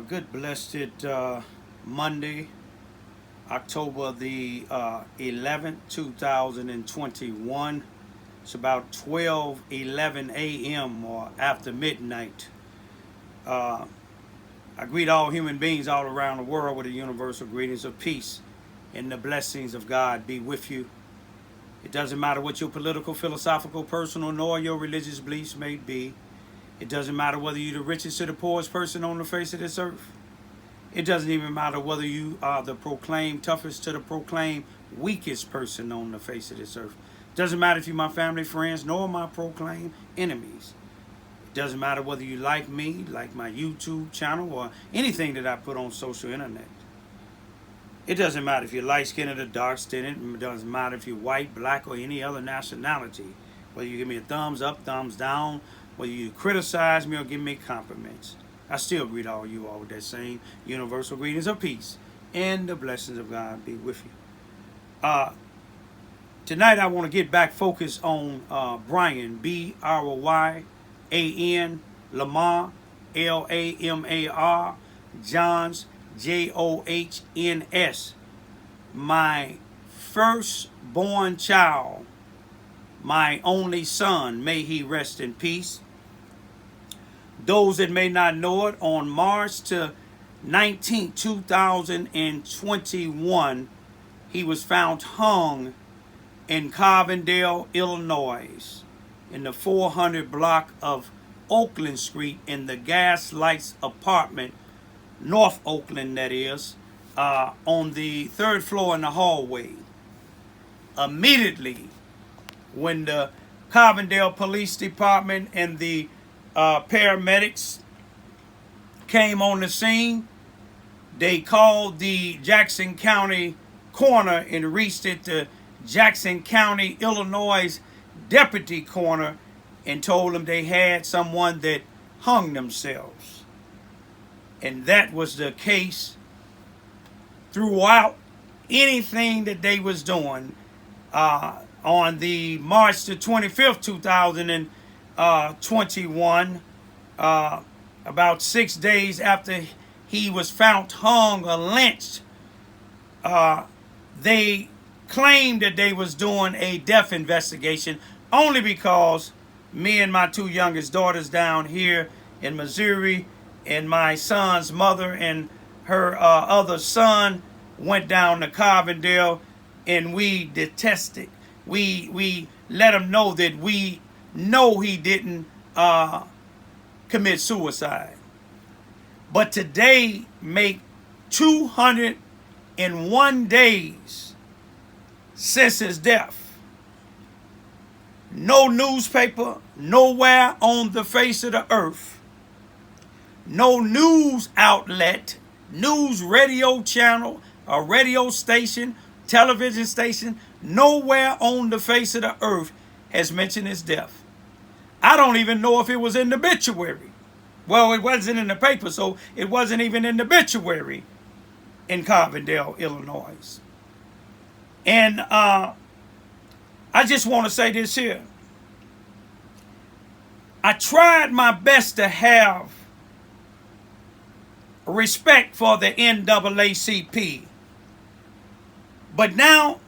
Good blessed Monday, October the 11th, 2021. It's about 12:11 a.m. or after midnight. Uh, I greet all human beings all around the world with the universal greetings of peace and the blessings of God be with you. It doesn't matter what your political, philosophical, personal, nor your religious beliefs may be. It doesn't matter whether you're the richest or the poorest person on the face of this earth. It doesn't even matter whether you are the proclaimed toughest to the proclaimed weakest person on the face of this earth. It doesn't matter if you're my family, friends, nor my proclaimed enemies. It doesn't matter whether you like me, like my YouTube channel, or anything that I put on social internet. It doesn't matter if you're light-skinned or dark-skinned. It doesn't matter if you're white, black, or any other nationality. Whether you give me a thumbs up, thumbs down, whether you criticize me or give me compliments. I still greet all you all with that same universal greetings of peace and the blessings of God be with you. Tonight I want to get back focused on Brian, B-R-Y-A-N, Lamar, L-A-M-A-R, Johns, Johns, my firstborn child, my only son, may he rest in peace. Those that may not know it, on March 19, 2021, he was found hung in Carbondale, Illinois, in the 400 block of Oakland Street in the Gaslights apartment, North Oakland that is, on the third floor in the hallway. Immediately, when the Carbondale Police Department and the paramedics came on the scene, they called the Jackson County coroner and reached it to Jackson County, Illinois deputy coroner and told them they had someone that hung themselves. And that was the case throughout anything that they was doing. On the March the 25th, 2021, about 6 days after he was found hung or lynched, they claimed that they was doing a death investigation only because me and my two youngest daughters down here in Missouri and my son's mother and her other son went down to Carbondale, and we detested. We let him know that we know he didn't commit suicide. But today make 201 days since his death. No newspaper, nowhere on the face of the earth, no news outlet, news radio channel, a radio station, television station, nowhere on the face of the earth has mentioned his death. I don't even know if it was in the obituary. Well, it wasn't in the paper, so it wasn't even in the obituary in Carbondale, Illinois. And I just want to say this here. I tried my best to have respect for the NAACP. But now,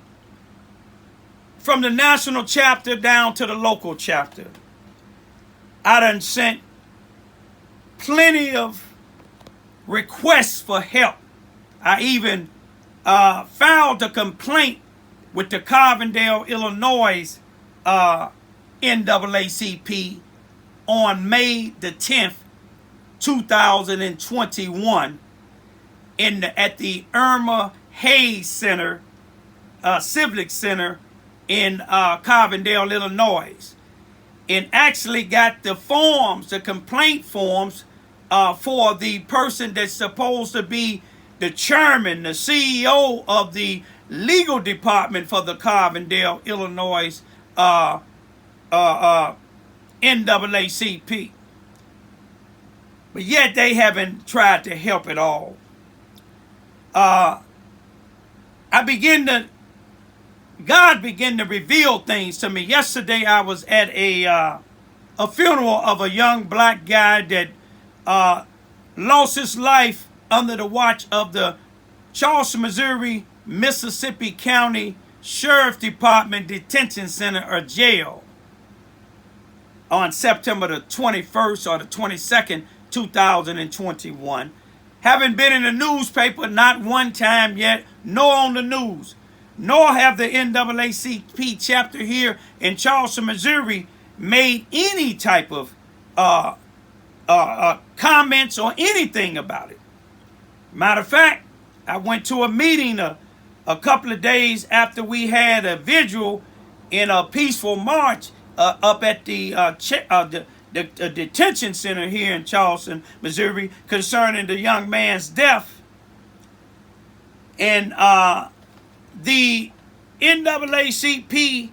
from the national chapter down to the local chapter, I done sent plenty of requests for help. I even filed a complaint with the Carbondale, Illinois NAACP on May the 10th, 2021 at the Irma Hayes Center, Civic Center in Carbondale, Illinois, and actually got the forms, the complaint forms for the person that's supposed to be the chairman, the CEO of the legal department for the Carbondale, Illinois NAACP. But yet they haven't tried to help at all. God began to reveal things to me. Yesterday I was at a funeral of a young black guy that lost his life under the watch of the Charleston, Missouri, Mississippi County Sheriff Department Detention Center or jail on September the 21st or the 22nd, 2021. Having been in the newspaper not one time yet, nor on the news, nor have the NAACP chapter here in Charleston, Missouri made any type of comments or anything about it. Matter of fact, I went to a meeting a couple of days after we had a vigil in a peaceful march up at the detention center here in Charleston, Missouri, concerning the young man's death. And the NAACP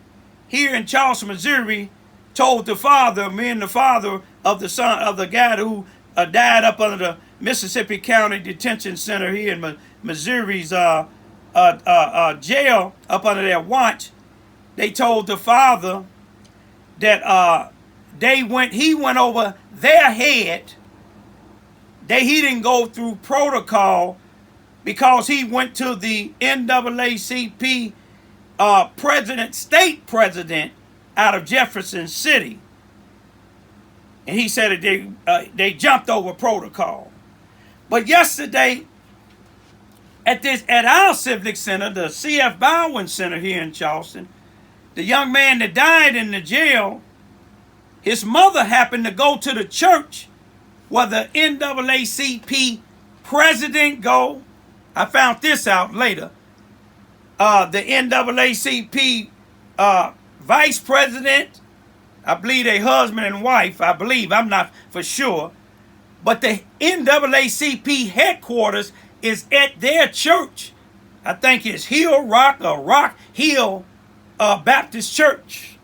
here in Charleston, Missouri, told the father, me and the father of the son of the guy who died up under the Mississippi County Detention Center here in Missouri's jail up under their watch. They told the father that he went over their head. He didn't go through protocol because he went to the NAACP state president out of Jefferson City, and he said that they jumped over protocol. But yesterday, at our civic center, the C.F. Bowen Center here in Charleston, the young man that died in the jail, his mother happened to go to the church where the NAACP president go. I found this out later. The NAACP vice president, I believe they husband and wife, I'm not for sure, but the NAACP headquarters is at their church. I think it's Rock Hill Baptist Church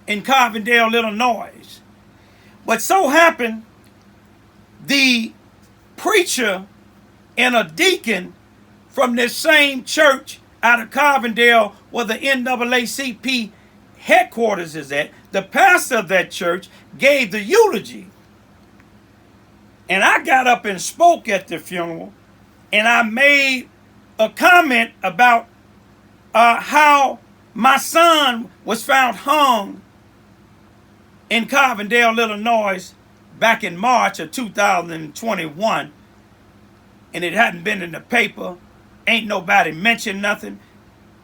in Carbondale, Illinois. But so happened the preacher and a deacon from this same church out of Carbondale where the NAACP headquarters is at, the pastor of that church gave the eulogy. And I got up and spoke at the funeral, and I made a comment about how my son was found hung in Carbondale, Illinois, back in March of 2021, and it hadn't been in the paper. Ain't nobody mentioned nothing.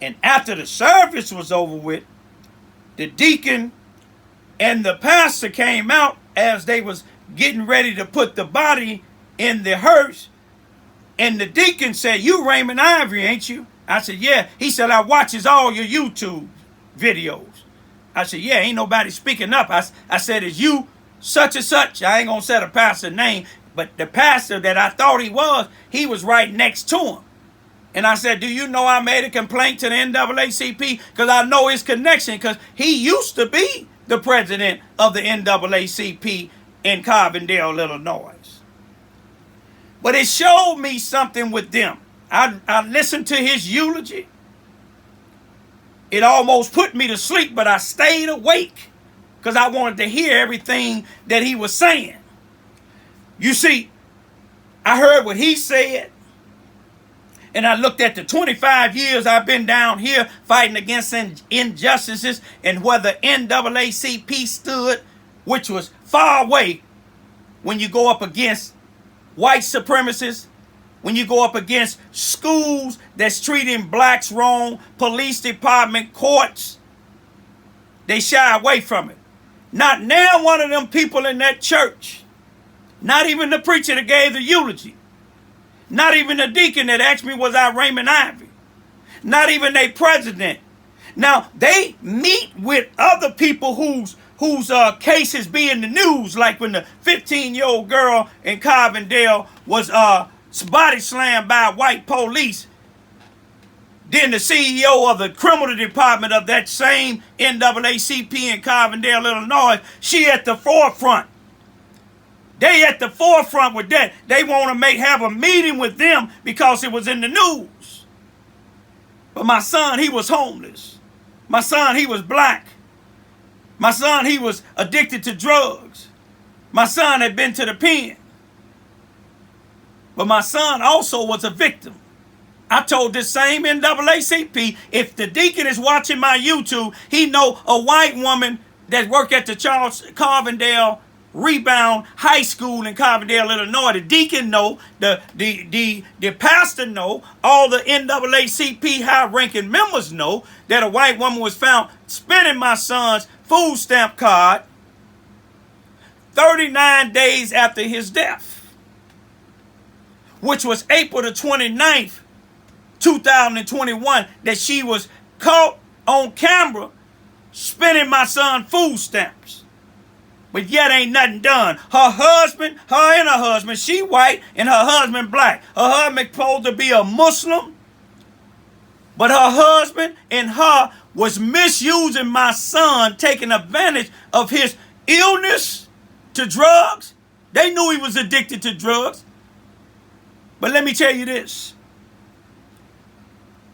And after the service was over with, the deacon and the pastor came out as they was getting ready to put the body in the hearse. And the deacon said, "You Raymond Ivory, ain't you?" I said, "Yeah." He said, "I watches all your YouTube videos." I said, "Yeah, ain't nobody speaking up." I said, "Is you such and such?" I ain't gonna say the pastor's name, but the pastor that I thought he was right next to him. And I said, "Do you know I made a complaint to the NAACP? Because I know his connection, because he used to be the president of the NAACP in Carbondale, Illinois." But it showed me something with them. I listened to his eulogy. It almost put me to sleep, but I stayed awake because I wanted to hear everything that he was saying. You see, I heard what he said, and I looked at the 25 years I've been down here fighting against injustices and where the NAACP stood, which was far away when you go up against white supremacists, when you go up against schools that's treating blacks wrong, police department, courts. They shy away from it. Not now one of them people in that church, not even the preacher that gave the eulogy, not even the deacon that asked me was I Raymond Ivy, not even their president. Now, they meet with other people whose cases be in the news, like when the 15-year-old girl in Carbondale was body slammed by white police. Then the CEO of the criminal department of that same NAACP in Carbondale, Illinois, she at the forefront. They at the forefront with that. They want to have a meeting with them because it was in the news. But my son, he was homeless. My son, he was black. My son, he was addicted to drugs. My son had been to the pen. but my son also was a victim. I told this same NAACP, if the deacon is watching my YouTube, he know a white woman that worked at the Carbondale Rebound High School in Carbondale, Illinois. The deacon know, the pastor know, all the NAACP high-ranking members know that a white woman was found spending my son's food stamp card 39 days after his death, which was April the 29th, 2021, that she was caught on camera spending my son food stamps. But yet ain't nothing done. Her and her husband, she white and her husband black. Her husband supposed to be a Muslim, but her husband and her was misusing my son, taking advantage of his illness to drugs. They knew he was addicted to drugs. But let me tell you this.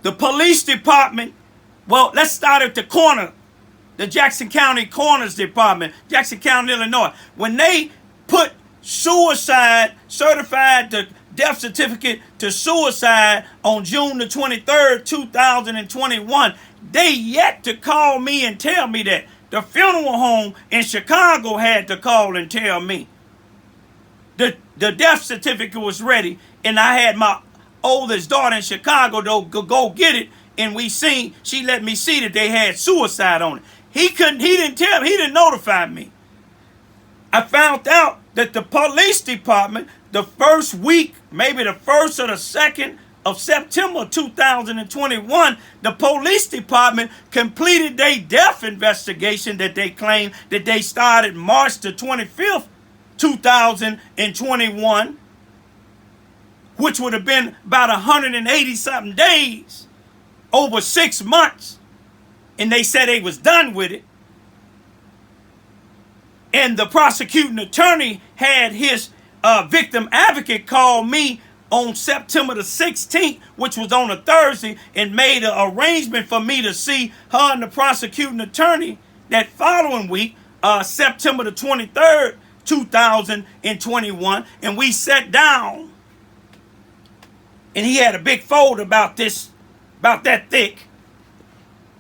The police department, well, let's start at the corner. The Jackson County Coroner's Department, Jackson County, Illinois. When they put suicide, certified the death certificate to suicide on June the 23rd, 2021, they yet to call me and tell me that. The funeral home in Chicago had to call and tell me. The death certificate was ready, and I had my oldest daughter in Chicago to go get it, and she let me see that they had suicide on it. He didn't notify me. I found out that the police department, the first week, maybe the 1st or the 2nd of September 2021, the police department completed their death investigation that they claimed that they started March the 25th, 2021, which would have been about 180-something days, over 6 months. And they said they was done with it. And the prosecuting attorney had his victim advocate call me on September the 16th, which was on a Thursday, and made an arrangement for me to see her and the prosecuting attorney that following week, September the 23rd, 2021. And we sat down, and he had a big folder about that thick.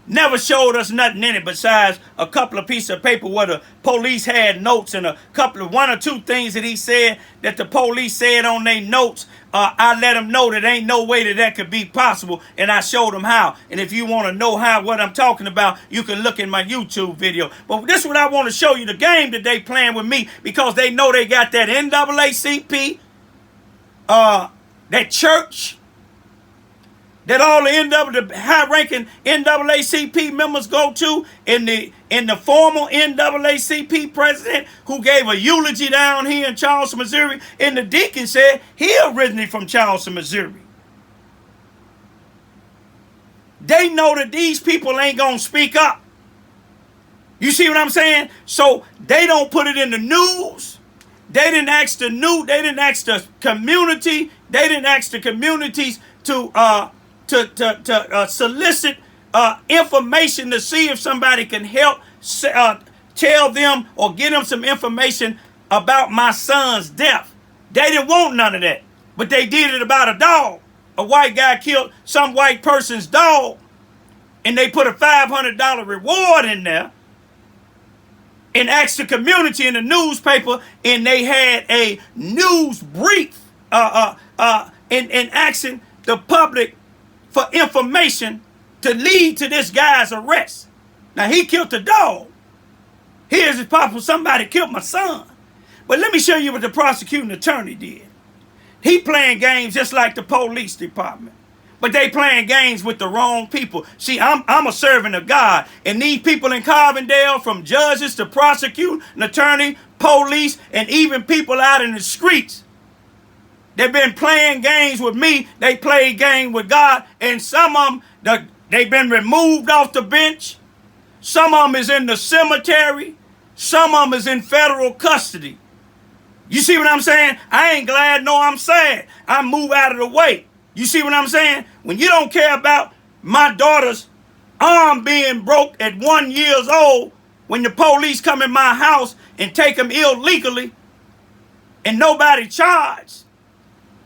Never showed us nothing in it besides a couple of pieces of paper where the police had notes and one or two things that he said that the police said on their notes. I let them know that ain't no way that could be possible, and I showed them how. And if you want to know what I'm talking about, you can look in my YouTube video. But this is what I want to show you, the game that they playing with me, because they know they got that NAACP, that church, that all the high-ranking NAACP members go to, and the former NAACP president who gave a eulogy down here in Charleston, Missouri, and the deacon said he originally from Charleston, Missouri. They know that these people ain't gonna speak up. You see what I'm saying? So they don't put it in the news. They didn't ask the community. They didn't ask the communities to solicit information to see if somebody can help tell them or get them some information about my son's death. They didn't want none of that, but they did it about a dog. A white guy killed some white person's dog, and they put a $500 reward in there and asked the community in the newspaper, and they had a news brief in asking the public for information to lead to this guy's arrest. Now, he killed the dog. Here's his possible somebody killed my son. But let me show you what the prosecuting attorney did. He playing games just like the police department. But they playing games with the wrong people. See, I'm a servant of God. And these people in Carbondale, from judges to prosecuting attorney, police, and even people out in the streets, they've been playing games with me. They play game with God. And some of them, they've been removed off the bench. Some of them is in the cemetery. Some of them is in federal custody. You see what I'm saying? I ain't glad, no, I'm sad. I move out of the way. You see what I'm saying? When you don't care about my daughter's arm being broke at 1 year old, when the police come in my house and take them illegally and nobody charged,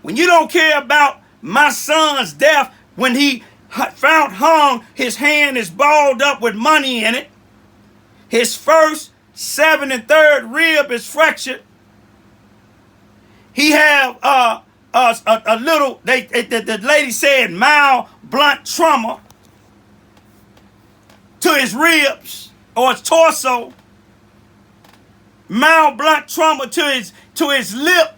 When you don't care about my son's death, when he found hung, his hand is balled up with money in it. His first, 7th, and 3rd rib is fractured. He have a little, the lady said, mild blunt trauma to his ribs or his torso. Mild blunt trauma to his lip.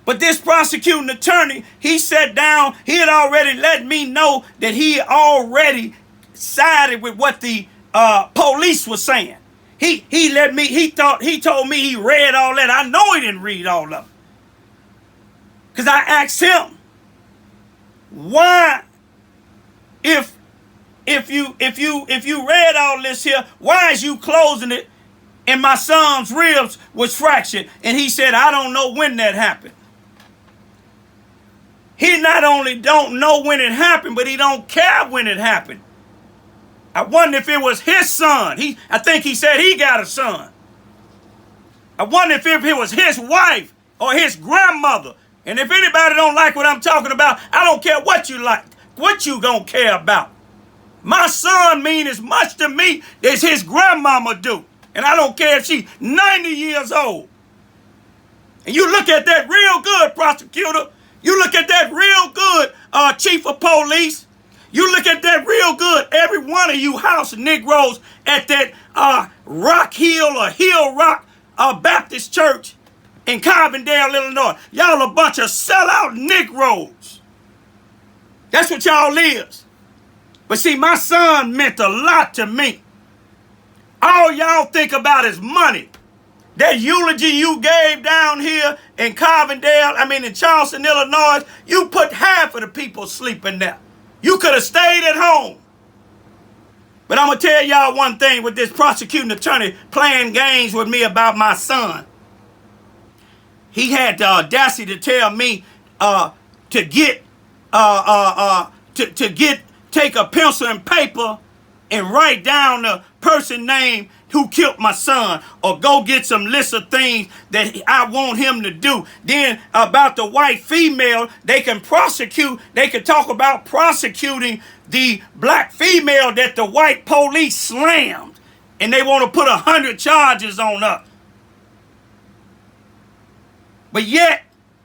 But this prosecuting attorney, he sat down, he had already let me know that he already sided with what the police was saying. He told me he read all that. I know he didn't read all of it. Because I asked him, why, if you read all this here, why is you closing it and my son's ribs was fractured? And he said, I don't know when that happened. He not only don't know when it happened, but he don't care when it happened. I wonder if it was his son. I think he said he got a son. I wonder if it was his wife or his grandmother. And if anybody don't like what I'm talking about, I don't care what you like, what you gonna care about. My son mean as much to me as his grandmama do. And I don't care if she's 90 years old. And you look at that real good, prosecutor. You look at that real good, chief of police. You look at that real good, every one of you house Negroes at that Rock Hill or Hill Rock Baptist Church in Carbondale, Illinois. Y'all a bunch of sellout Negroes. That's what y'all is. But see, my son meant a lot to me. All y'all think about is money. That eulogy you gave down here in Carbondale, in Charleston, Illinois, you put half of the people sleeping there. You could have stayed at home. But I'm going to tell y'all one thing with this prosecuting attorney playing games with me about my son. He had the audacity to tell me take a pencil and paper and write down the person name who killed my son, or go get some list of things that I want him to do. Then about the white female, they can talk about prosecuting the black female that the white police slammed, and they want to put 100 charges on her. But yet,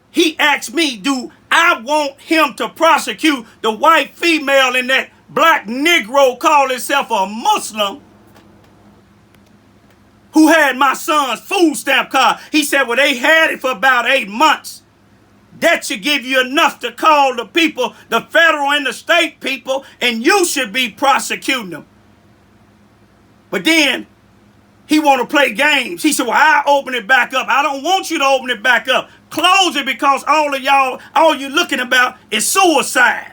he asked me, do I want him to prosecute the white female and that black Negro call himself a Muslim who had my son's food stamp card? He said, well, they had it for about 8 months. That should give you enough to call the people, the federal and the state people, and you should be prosecuting them. But then he want to play games. He said, well, I'll open it back up. I don't want you to open it back up. Close it, because all you're looking about is suicide.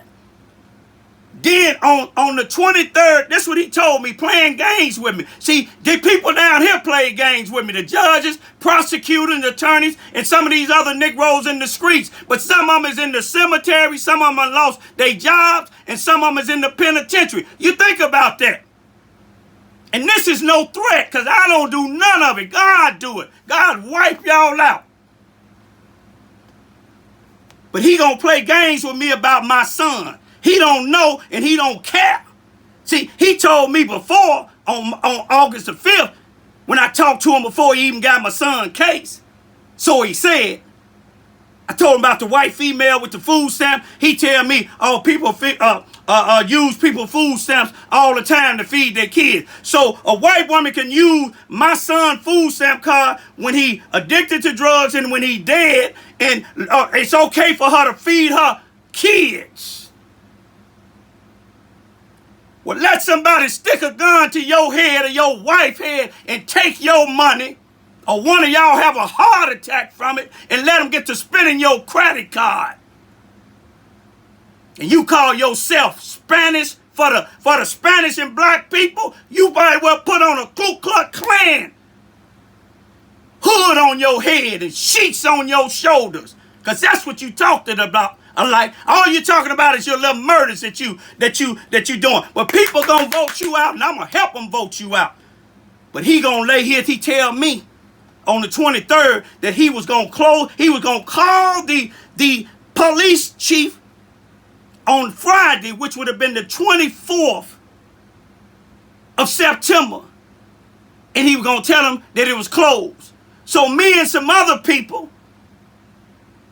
Then on the 23rd, that's what he told me, playing games with me. See, the people down here play games with me. The judges, prosecutors, attorneys, and some of these other Negroes in the streets. But some of them is in the cemetery, some of them lost their jobs, and some of them is in the penitentiary. You think about that. And this is no threat, because I don't do none of it. God do it. God wipe y'all out. But he gonna play games with me about my son. He don't know and he don't care. See, he told me before on August the 5th, when I talked to him before he even got my son's case. So he said, I told him about the white female with the food stamp. He tell me, oh, people use people food stamps all the time to feed their kids. So a white woman can use my son's food stamp card when he addicted to drugs and when he dead, and it's okay for her to feed her kids. Well, let somebody stick a gun to your head or your wife's head and take your money, or one of y'all have a heart attack from it, and let them get to spending your credit card. And you call yourself Spanish for the Spanish and black people? You might well put on a Ku Klux Klan hood on your head and sheets on your shoulders, because that's what you talked about. Like, all you're talking about is your little murders that you doing. But people gonna vote you out, and I'm gonna help them vote you out. But he gonna lay here, he tell me, on the 23rd that he was going to close. He was going to call the police chief on Friday, which would have been the 24th of September. And he was going to tell him that it was closed. So me and some other people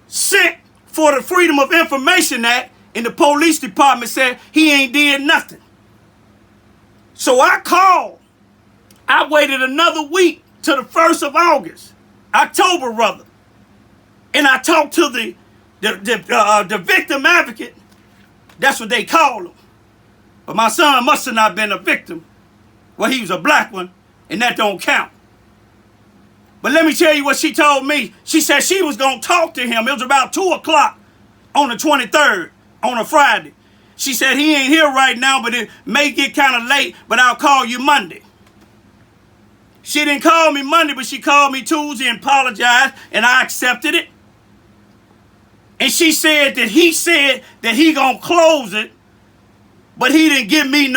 sent for the Freedom of Information Act, and the police department said he ain't did nothing. So I called. I waited another week to the 1st of August, October rather. And I talked to the victim advocate. That's what they call him. But my son must have not been a victim. Well, he was a black one, and that don't count. But let me tell you what she told me. She said she was going to talk to him. It was about 2 o'clock on the 23rd, on a Friday. She said he ain't here right now, but it may get kind of late, but I'll call you Monday. She didn't call me Monday, but she called me Tuesday and apologized, and I accepted it. And she said that he said that he gonna close it, but he didn't give me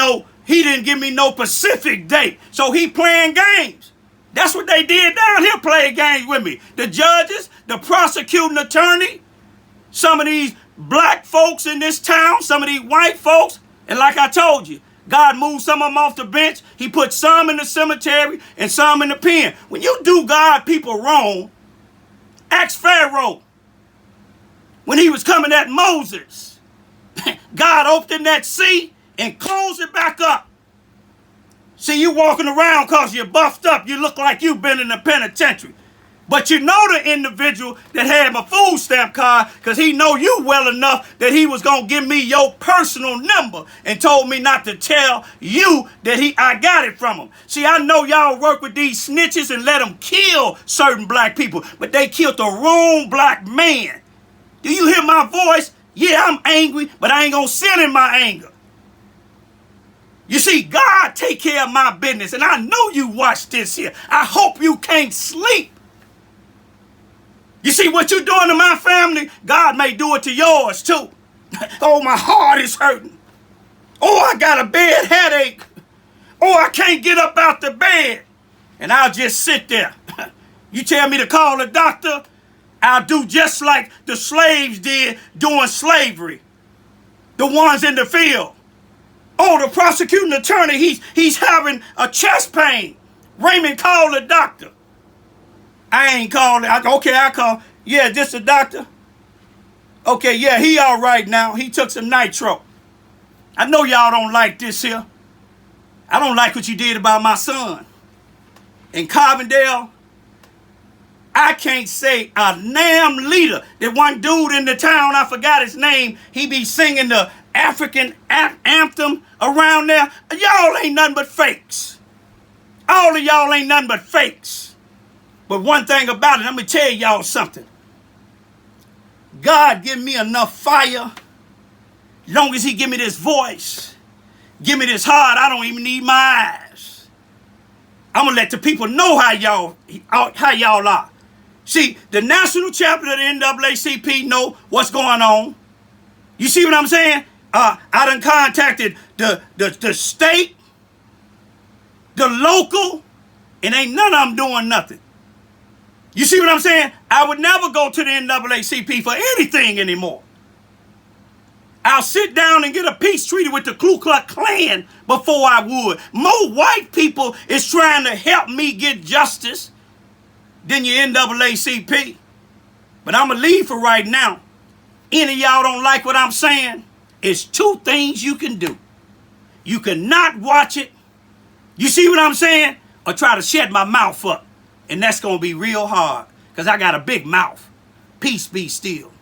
no specific date. So he playing games. That's what they did down here, playing games with me. The judges, the prosecuting attorney, some of these black folks in this town, some of these white folks, and like I told you, God moved some of them off the bench. He put some in the cemetery and some in the pen. When you do God people wrong, ask Pharaoh. When he was coming at Moses, God opened that sea and closed it back up. See, you walking around because you're buffed up. You look like you've been in the penitentiary. But you know the individual that had my food stamp card because he know you well enough that he was going to give me your personal number and told me not to tell you that I got it from him. See, I know y'all work with these snitches and let them kill certain black people, but they killed the wrong black man. Do you hear my voice? Yeah, I'm angry, but I ain't going to sit in my anger. You see, God take care of my business, and I know you watch this here. I hope you can't sleep. You see what you're doing to my family, God may do it to yours too. Oh, my heart is hurting. Oh, I got a bad headache. Oh, I can't get up out the bed. And I'll just sit there. You tell me to call a doctor, I'll do just like the slaves did during slavery. The ones in the field. Oh, the prosecuting attorney, he's having a chest pain. Raymond called the doctor. I ain't calling. Okay, I call. Yeah, just a doctor. Okay, yeah, he all right now. He took some nitro. I know y'all don't like this here. I don't like what you did about my son. In Carbondale, I can't say a damn leader. That one dude in the town, I forgot his name, he be singing the African anthem around there. Y'all ain't nothing but fakes. All of y'all ain't nothing but fakes. But one thing about it, let me tell y'all something. God give me enough fire. As long as he give me this voice, give me this heart, I don't even need my eyes. I'm going to let the people know how y'all are. See, the national chapter of the NAACP know what's going on. You see what I'm saying? I done contacted the state, the local, and ain't none of them doing nothing. You see what I'm saying? I would never go to the NAACP for anything anymore. I'll sit down and get a peace treaty with the Ku Klux Klan before I would. More white people is trying to help me get justice than your NAACP. But I'm going to leave for right now. Any of y'all don't like what I'm saying? It's two things you can do. You can not watch it. You see what I'm saying? Or try to shut my mouth up. And that's going to be real hard because I got a big mouth. Peace be still.